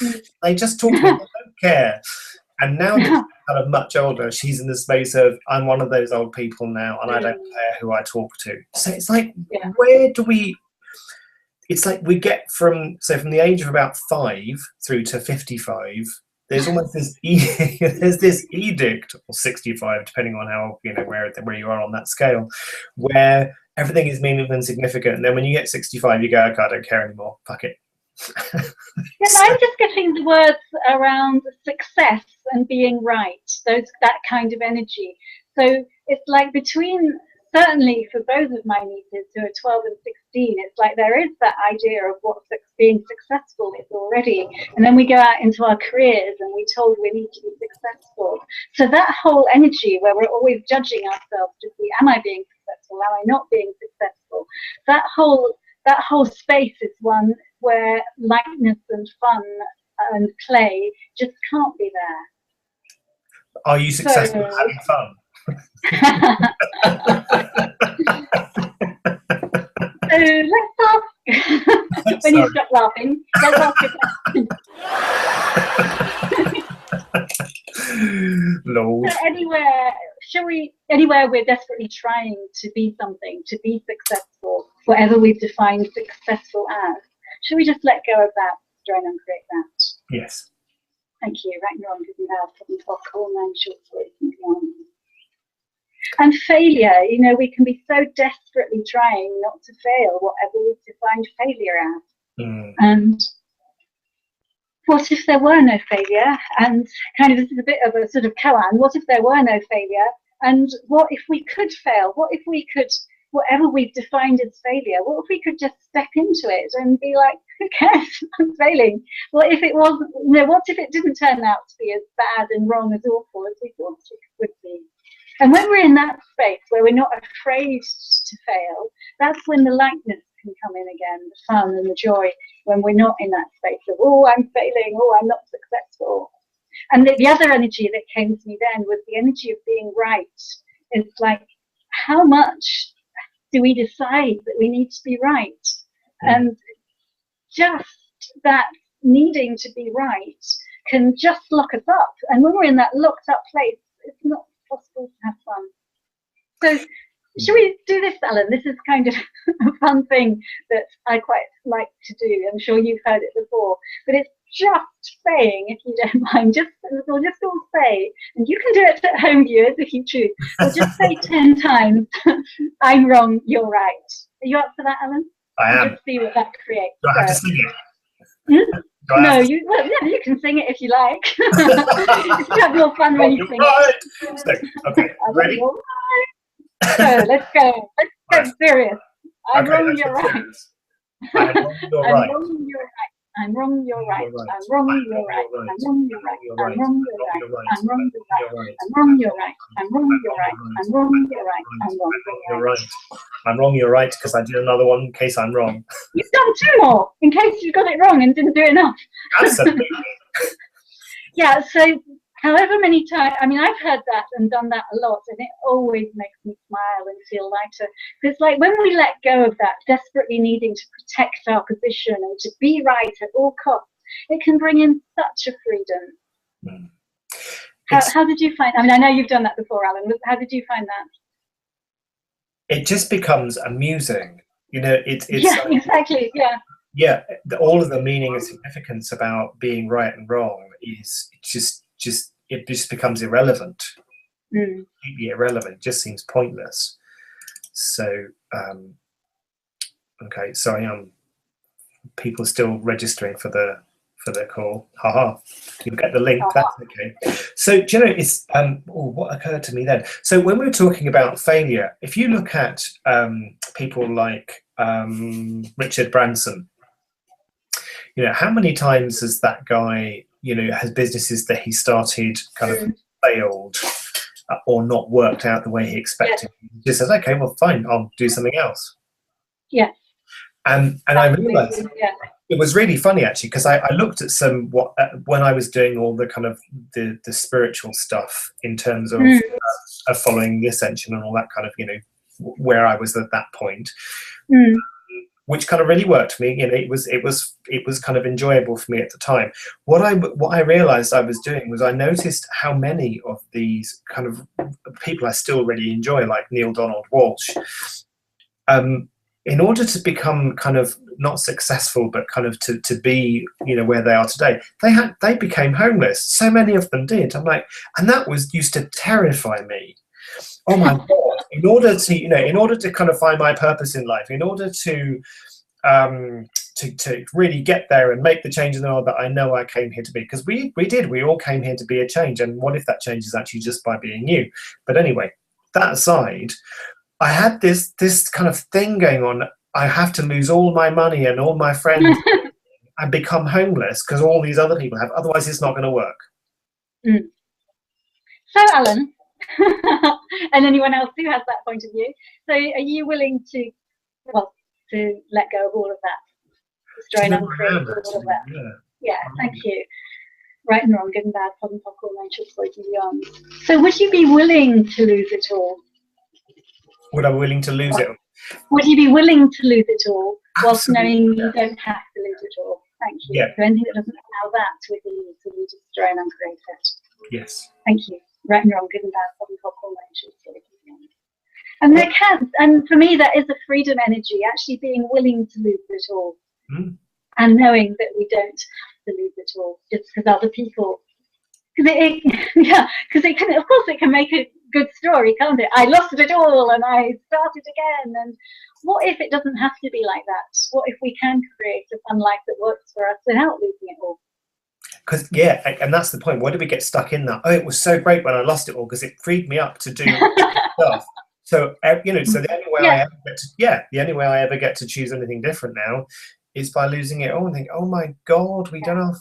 A: They just talk to me, they don't care. And now that she's kind of much older, she's in the space of, I'm one of those old people now, and I don't care who I talk to. So it's like, where do we, it's like we get from the age of about 5 through to 55, there's almost this there's this edict, or 65, depending on how, where you are on that scale, where everything is meaningful and significant. And then when you get 65, you go, okay, I don't care anymore. Fuck it.
B: Yeah, I'm just getting the words around success and being right, that kind of energy. So it's like between, certainly for both of my nieces who are 12 and 16, it's like there is that idea of what being successful is already. And then we go out into our careers and we're told we need to be successful. So that whole energy where we're always judging ourselves to see, am I being successful? Am I not being successful? That whole space is one where lightness and fun and play just can't be there.
A: Are you successful at having fun?
B: So let's ask, when you stop laughing, let's ask a question.
A: Lord.
B: So anywhere we're desperately trying to be something, to be successful, whatever we've defined successful as, should we just let go of that, try and create that?
A: Yes.
B: Thank you. Right now, because we have something called Coleman short stories and beyond. And failure, we can be so desperately trying not to fail, whatever we've defined failure as. And what if there were no failure? And kind of, this is a bit of a sort of koan. What if there were no failure? And what if we could fail? What if we could, whatever we've defined as failure, what if we could just step into it and be like, who cares? I'm failing. What if it wasn't, what if it didn't turn out to be as bad and wrong as awful as we thought it would be? And when we're in that space where we're not afraid to fail, that's when the lightness can come in again, the fun and the joy, when we're not in that space of, oh, I'm failing, oh, I'm not successful. And the other energy that came to me then was the energy of being right. It's like, how much do we decide that we need to be right? And just that needing to be right can just lock us up. And when we're in that locked up place, it's not possible to have fun. So should we do this, Alan? This is kind of a fun thing that I quite like to do. I'm sure you've heard it before, but it's just saying, if you don't mind, we'll just all say, and you can do it at home, viewers, if you choose. We'll just say 10 times, I'm wrong, you're right. Are you up for that, Alan?
A: I am.
B: Just see what that creates.
A: Do I have to sing it?
B: No, you can sing it if you like. You have more fun when you sing it.
A: So, okay, ready?
B: So let's go. Let's get serious. I'm wrong, you're right.
A: I'm wrong, you're right.
B: I'm wrong, you're right. I'm wrong, you're right. I'm wrong, you're right. I'm wrong, you're right. I'm wrong, you're right. I'm wrong, you're right. I'm wrong, you're right. I'm wrong, you're right. I'm wrong, you're right.
A: I'm wrong, you're right, because I did another one in case I'm wrong.
B: You've done 2 more in case you got it wrong and didn't do enough.
A: Absolutely.
B: Yeah, so however many times, I mean, I've heard that and done that a lot, and it always makes me smile and feel lighter. Because like when we let go of that, desperately needing to protect our position and to be right at all costs, it can bring in such a freedom. How did you find, I mean, I know you've done that before, Alan, how did you find that?
A: It just becomes amusing. It's
B: yeah, exactly, yeah.
A: Yeah, all of the meaning and significance about being right and wrong is it just becomes irrelevant. Completely irrelevant. Just seems pointless. So okay, sorry, people still registering for the call. Haha, you'll get the link. That's okay. So do you know, it's what occurred to me then. So when we were talking about failure, if you look at people like Richard Branson, how many times has that guy, has businesses that he started kind of failed or not worked out the way he expected? He just says, okay, well, fine, I'll do something else.
B: Yeah.
A: And I realized it was really funny, actually, because I looked at when I was doing all the kind of the spiritual stuff in terms of following the ascension and all that kind of, where I was at that point. Which kind of really worked for me. It was kind of enjoyable for me at the time. What I realized I was doing was I noticed how many of these kind of people I still really enjoy, like Neil Donald Walsh, in order to become kind of not successful, but kind of to be, you know, where they are today, they became homeless. So many of them did. I'm like, and that used to terrify me. Oh my God. In order to, you know, in order to kind of find my purpose in life, in order to really get there and make the change in the world that I know I came here to be, because we all came here to be a change. And what if that change is actually just by being you? But anyway, that aside, I had this kind of thing going on. I have to lose all my money and all my friends and become homeless because all these other people have. Otherwise, it's not going to work.
B: Mm. So, Alan, and anyone else who has that point of view, so are you willing to let go of all of that? Destroy and uncreate all of that. Yeah, thank you. Right and wrong, good and bad, pod and popcorn, nature, exploit and beyond. So would you be willing to lose it all?
A: Would I be willing to lose it all?
B: Would you be willing to lose it all whilst
A: Absolutely,
B: knowing you don't have to lose it all? Thank you.
A: Yeah.
B: So anything that doesn't allow that within you, so you destroy and uncreate it.
A: Yes.
B: Thank you. Right and wrong, good and bad, pod and popcorn, nature, exploit and beyond. And there can, and for me, that is a freedom energy, actually being willing to lose it all.
A: Mm.
B: And knowing that we don't have to lose it all just because other people, because it can, of course, it can make a good story, can't it? I lost it all and I started again. And what if it doesn't have to be like that? What if we can create a fun life that works for us without losing it all?
A: Because and that's the point. Why did we get stuck in that? Oh, it was so great when I lost it all because it freed me up to do stuff. So you know, so the only way the only way I ever get to choose anything different now is by losing it all and think, oh my God, we don't have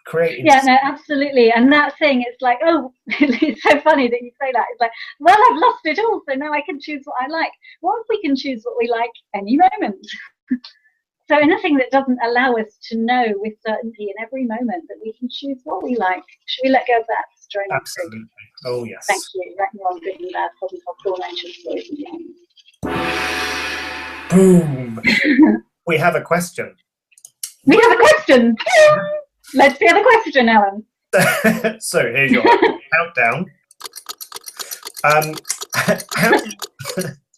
A: creating.
B: Yeah, no, absolutely. And that thing, it's like, oh, it's so funny that you say that. It's like, well, I've lost it all, so now I can choose what I like. What if we can choose what we like any moment? So anything that doesn't allow us to know with certainty in every moment that we can choose what we like. Should we let go of that?
A: Absolutely. Oh, yes.
B: Thank you. Right and wrong, good and bad, problem solved, all nature, stories and
A: boom. We have a question.
B: We have a question. Let's hear the question, Alan.
A: So here's your countdown.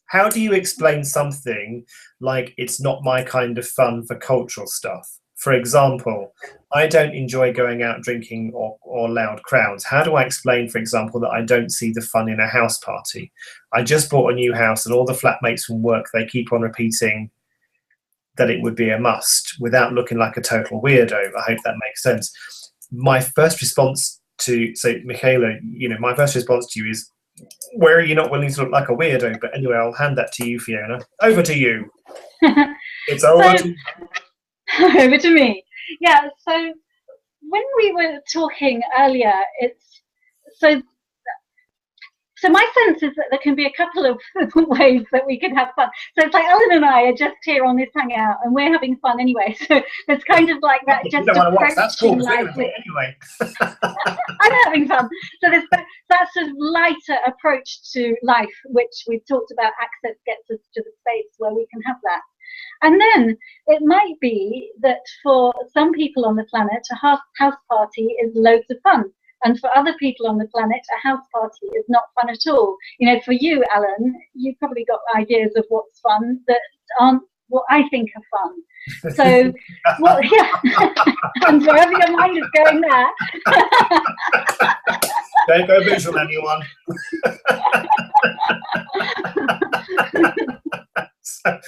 A: How do you explain something like it's not my kind of fun for cultural stuff? For example, I don't enjoy going out drinking or loud crowds. How do I explain, for example, that I don't see the fun in a house party? I just bought a new house and all the flatmates from work, they keep on repeating that it would be a must without looking like a total weirdo. I hope that makes sense. My first response to, so Michaela, you know, my first response to you is, where are you not willing to look like a weirdo? But anyway, I'll hand that to you, Fiona. Over to you. It's over to you.
B: Over to me. Yeah, so when we were talking earlier, it's so my sense is that there can be a couple of ways that we can have fun. So it's like Alan and I are just here on this hangout and we're having fun anyway. So it's kind of like that. Just
A: That's cool.
B: Anyway. I'm having fun. So there's that sort of lighter approach to life, which we've talked about. Access gets us to the space where we can have that. And then it might be that for some people on the planet, a house party is loads of fun. And for other people on the planet, a house party is not fun at all. You know, for you, Alan, you've probably got ideas of what's fun that aren't what I think are fun. So, and wherever your mind is going there.
A: Don't go visual, anyone.
B: So,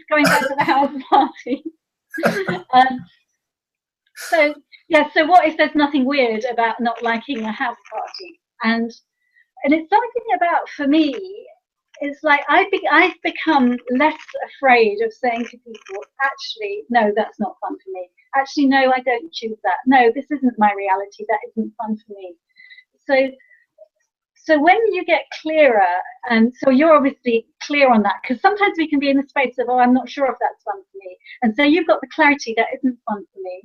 B: going back to the house party. So what if there's nothing weird about not liking a house party? And it's something about, for me, it's like I've become less afraid of saying to people, actually, no, that's not fun for me. Actually, no, I don't choose that. No, this isn't my reality. That isn't fun for me. So when you get clearer, and so you're obviously clear on that, because sometimes we can be in the space of, oh, I'm not sure if that's fun for me. And so you've got the clarity that isn't fun for me.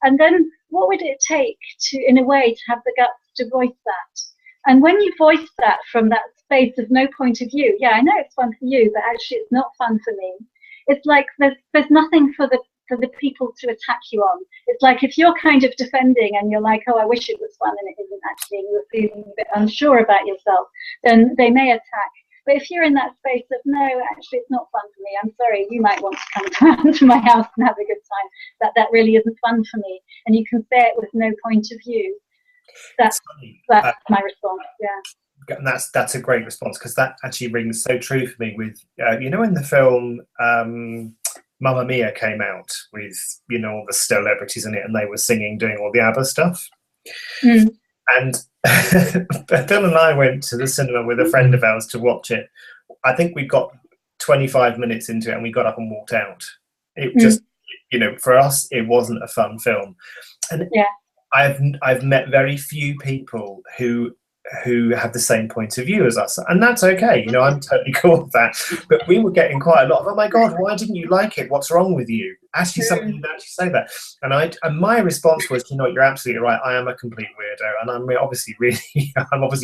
B: And then what would it take to, in a way, to have the guts to voice that? And when you voice that from that space of no point of view, yeah, I know it's fun for you, but actually it's not fun for me. It's like there's nothing for the people to attack you on. It's like if you're kind of defending and you're like, oh, I wish it was fun and it isn't actually, and you're feeling a bit unsure about yourself, then they may attack. But if you're in that space of, no, actually it's not fun for me, I'm sorry, you might want to come around to my house and have a good time, that really isn't fun for me, and you can say it with no point of view. That's my response. Yeah.
A: And that's a great response, because that actually rings so true for me with you know, in the film Mamma Mia came out with, you know, all the celebrities in it, and they were singing, doing all the ABBA stuff. And Bill and I went to the cinema with a friend of ours to watch it. I think we got 25 minutes into it and we got up and walked out. It just, you know, for us, it wasn't a fun film. And I've met very few people who have the same point of view as us, and that's okay. You know, I'm totally cool with that. But we were getting quite a lot of, oh my God, why didn't you like it? What's wrong with you? Actually, somebody would actually say that, and my response was, you know, you're absolutely right. I am a complete weirdo, and I'm obviously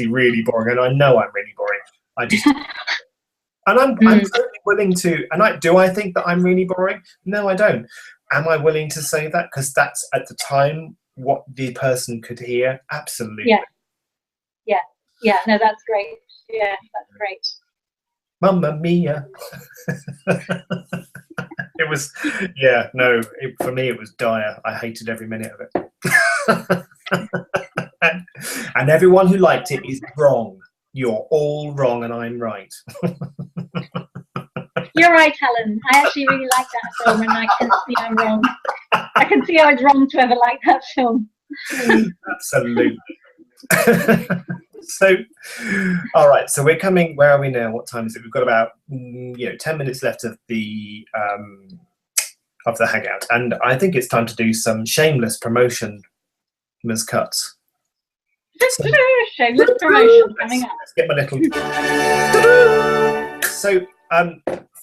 A: really boring, and I know I'm really boring. I just. And I'm totally willing to, and I think that I'm really boring? No, I don't. Am I willing to say that? Because that's at the time what the person could hear. Absolutely.
B: Yeah, no, that's great. Yeah, that's great.
A: Mamma Mia. It was, for me it was dire. I hated every minute of it. And everyone who liked it is wrong. You're all wrong and I'm right.
B: You're right, Helen. I actually really like that film, and I can see I'm wrong. I can see I was wrong to ever like that film.
A: Absolutely. So, all right. So we're coming. Where are we now? What time is it? We've got about 10 minutes left of the hangout, and I think it's time to do some shameless promotion, Ms. Cutts.
B: So, shameless promotion coming up.
A: Let's get my little. So,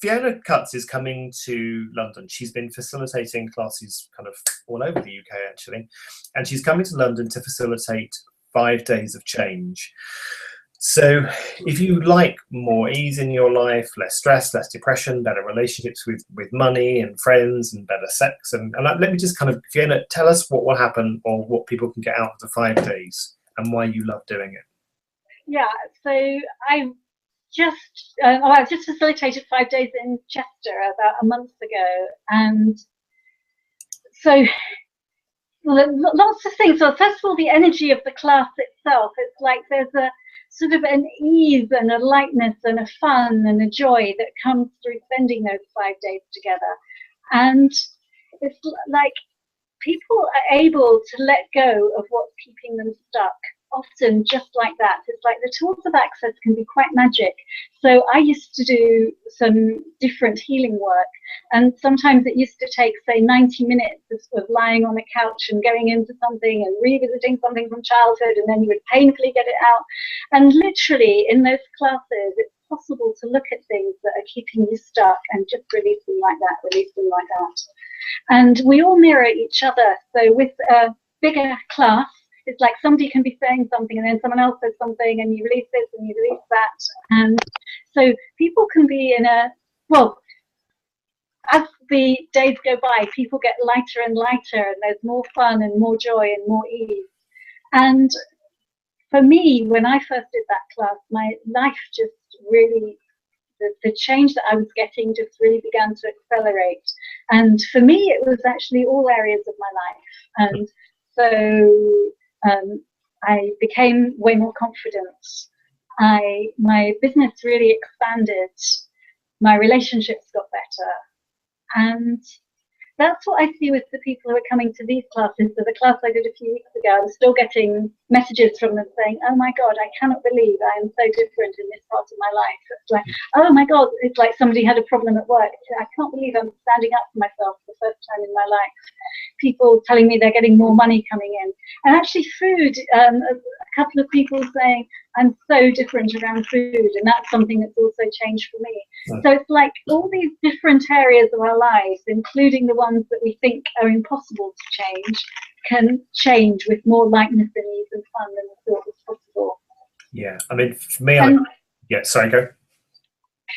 A: Fiona Cutts is coming to London. She's been facilitating classes kind of all over the UK, actually, and she's coming to London to facilitate 5 days of change. So if you like more ease in your life, less stress, less depression, better relationships with money and friends, and better sex, and let me just kind of, Fiona, tell us what will happen, or what people can get out of the 5 days, and why you love doing it.
B: Yeah, so I've just facilitated 5 days in Chester about a month ago, and so lots of things. So first of all, the energy of the class itself, it's like there's a sort of an ease and a lightness and a fun and a joy that comes through spending those 5 days together. And it's like people are able to let go of what's keeping them stuck, often just like that. It's like the tools of access can be quite magic. So I used to do some different healing work, and sometimes it used to take, say, 90 minutes of lying on a couch and going into something and revisiting something from childhood, and then you would painfully get it out. And literally in those classes, it's possible to look at things that are keeping you stuck and just release them like that, release them like that. And we all mirror each other. So with a bigger class, it's like somebody can be saying something and then someone else says something, and you release this and you release that. And so people can be in as the days go by, people get lighter and lighter, and there's more fun and more joy and more ease. And for me, when I first did that class, my life just really, the change that I was getting just really began to accelerate. And for me, it was actually all areas of my life. And so I became way more confident. My business really expanded. My relationships got better. And that's what I see with the people who are coming to these classes. So the class I did a few weeks ago, I'm still getting messages from them saying, oh my God, I cannot believe I am so different in this part of my life. It's like, oh my God, it's like somebody had a problem at work. I can't believe I'm standing up for myself for the first time in my life. People telling me they're getting more money coming in. And actually food, a couple of people saying, I'm so different around food, and that's something that's also changed for me. So it's like all these different areas of our lives, including the ones that we think are impossible to change, can change with more lightness and ease and fun than we thought was possible.
A: Yeah, I mean, for me, sorry, go.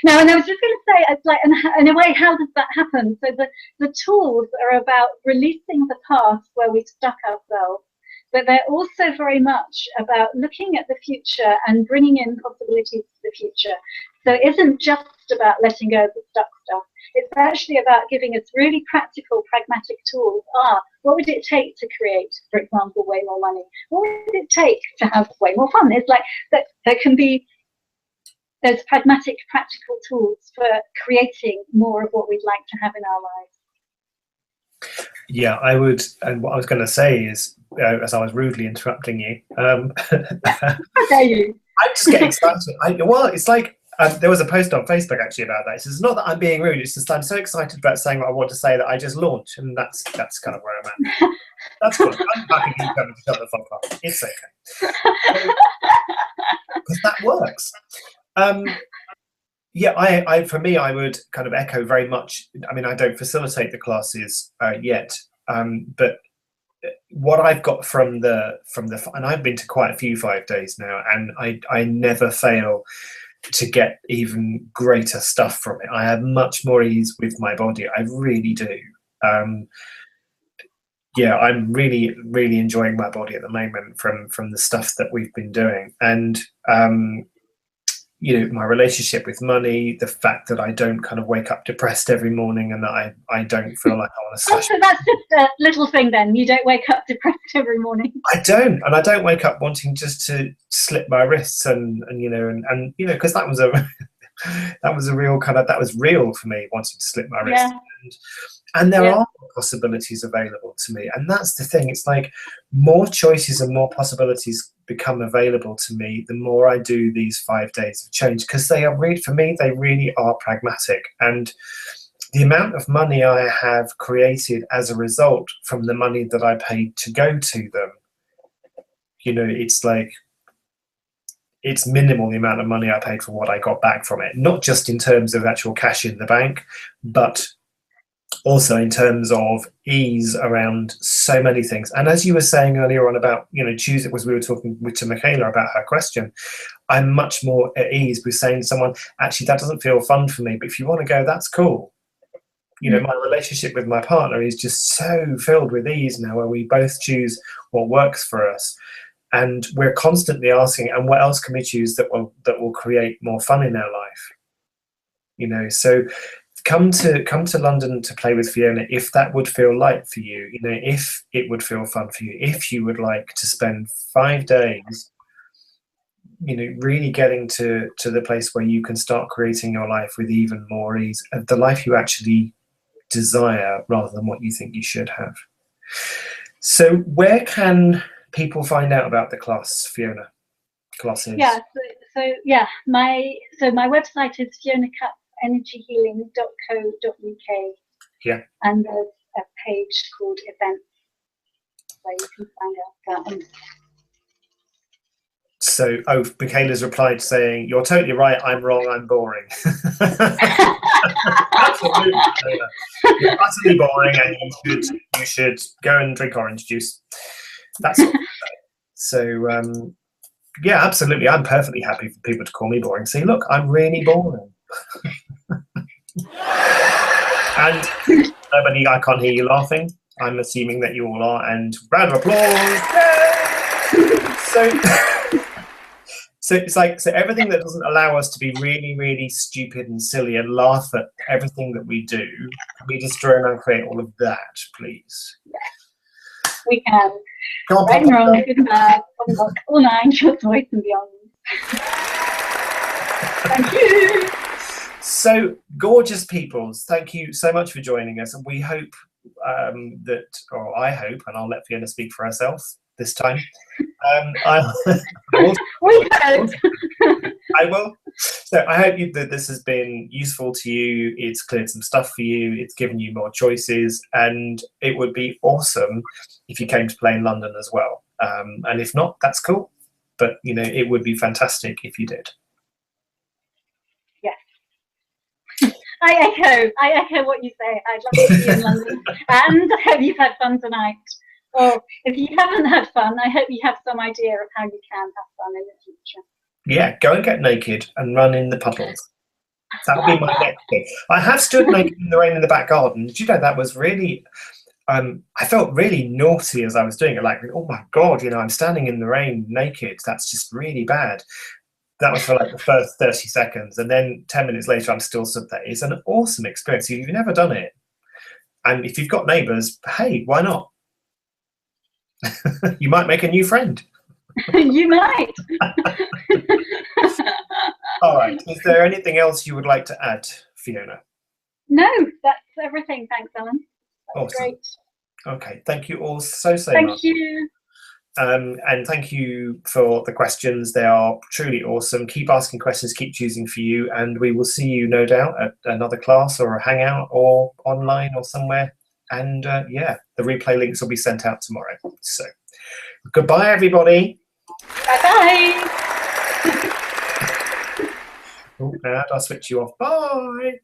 B: No, and I was just going to say, it's like, in a way, how does that happen? So the tools are about releasing the past where we've stuck ourselves, but they're also very much about looking at the future and bringing in possibilities for the future. So it isn't just about letting go of the stuck stuff. It's actually about giving us really practical, pragmatic tools. What would it take to create, for example, way more money? What would it take to have way more fun? It's like that there can be those pragmatic, practical tools for creating more of what we'd like to have in our lives.
A: Yeah, I would. And what I was going to say is, as I was rudely interrupting you,
B: how dare you?
A: I just get excited. Well, it's like there was a post on Facebook actually about that. It's not that I'm being rude. It's just I'm so excited about saying what I want to say that I just launch, and that's kind of where I'm at. That's cool. I'm happy you come and shut the fuck up. It's okay because that works. Yeah, I for me, I would kind of echo very much. I mean, I don't facilitate the classes yet, but what I've got from the and I've been to quite a few 5 days now, and I never fail to get even greater stuff from it. I have much more ease with my body. I really do. Yeah, I'm really enjoying my body at the moment from the stuff that we've been doing, and you know, my relationship with money, the fact that I don't kind of wake up depressed every morning, and that I don't feel like I want to slash.
B: So that's just a little thing then. You don't wake up depressed every morning.
A: I don't, and I don't wake up wanting just to slip my wrists and you know, and you know, because that was a real kind of, that was real for me, wanting to slip my wrists.
B: Yeah.
A: And there are possibilities available to me, and that's the thing. It's like more choices and more possibilities become available to me the more I do these 5 days of change, because they are really, for me, they really are pragmatic. And the amount of money I have created as a result from the money that I paid to go to them, you know, it's like, it's minimal, the amount of money I paid for what I got back from it, not just in terms of actual cash in the bank, but also in terms of ease around so many things. And as you were saying earlier on about, you know, choose it, was we were talking to Michaela about her question, I'm much more at ease with saying to someone, actually, that doesn't feel fun for me, but if you want to go, that's cool. You know, my relationship with my partner is just so filled with ease now, where we both choose what works for us. And we're constantly asking, and what else can we choose that will create more fun in our life? You know, so come to London to play with Fiona if that would feel light for you. You know, if it would feel fun for you, if you would like to spend 5 days, you know, really getting to the place where you can start creating your life with even more ease, the life you actually desire rather than what you think you should have. So where can people find out about the class, Fiona? Classes?
B: Yeah, my website is Fiona Cutts energyhealing.co.uk.
A: Yeah.
B: And there's a page called events where you can find out about them. So,
A: Michaela's replied saying, "You're totally right. I'm wrong. I'm boring." Absolutely, Michaela. You're utterly boring, and you should go and drink orange juice. That's what I say. So, yeah, absolutely. I'm perfectly happy for people to call me boring. See, look, I'm really boring. And nobody, I can't hear you laughing. I'm assuming that you all are, and round of applause. So it's like, so everything that doesn't allow us to be really, really stupid and silly and laugh at everything that we do, can we just try and create all of that, please?
B: Yes, we can.
A: Come on,
B: right and wrong, good and bad, all nine, short, voice and beyond. Thank you.
A: So, gorgeous peoples, thank you so much for joining us, and we hope or I hope, and I'll let Fiona speak for herself this time. I will. So I hope that this has been useful to you. It's cleared some stuff for you. It's given you more choices, and it would be awesome if you came to play in London as well. And if not, that's cool. But you know, it would be fantastic if you did.
B: I echo what you say. I'd love to see you in London, and I hope you've had fun tonight. Or if you haven't had fun, I hope you have some idea of how you can have fun in the future.
A: Yeah, go and get naked and run in the puddles. That would be my next thing. I have stood naked in the rain in the back garden. Did you know that was really, I felt really naughty as I was doing it. Like, oh my God, you know, I'm standing in the rain naked. That's just really bad. That was for like the first 30 seconds. And then 10 minutes later, I'm still stood there. It's an awesome experience. If you've never done it, and if you've got neighbours, hey, why not? You might make a new friend.
B: You might.
A: All right. Is there anything else you would like to add, Fiona?
B: No, that's everything. Thanks, Alan. That's
A: Awesome.
B: great.
A: Okay. Thank you all so much.
B: Thank you.
A: And thank you for the questions. They are truly awesome. Keep asking questions, keep choosing for you, and we will see you no doubt at another class or a hangout or online or somewhere. And yeah, the replay links will be sent out tomorrow. So goodbye, everybody.
B: Bye-bye.
A: Oh, now I'll switch you off. Bye.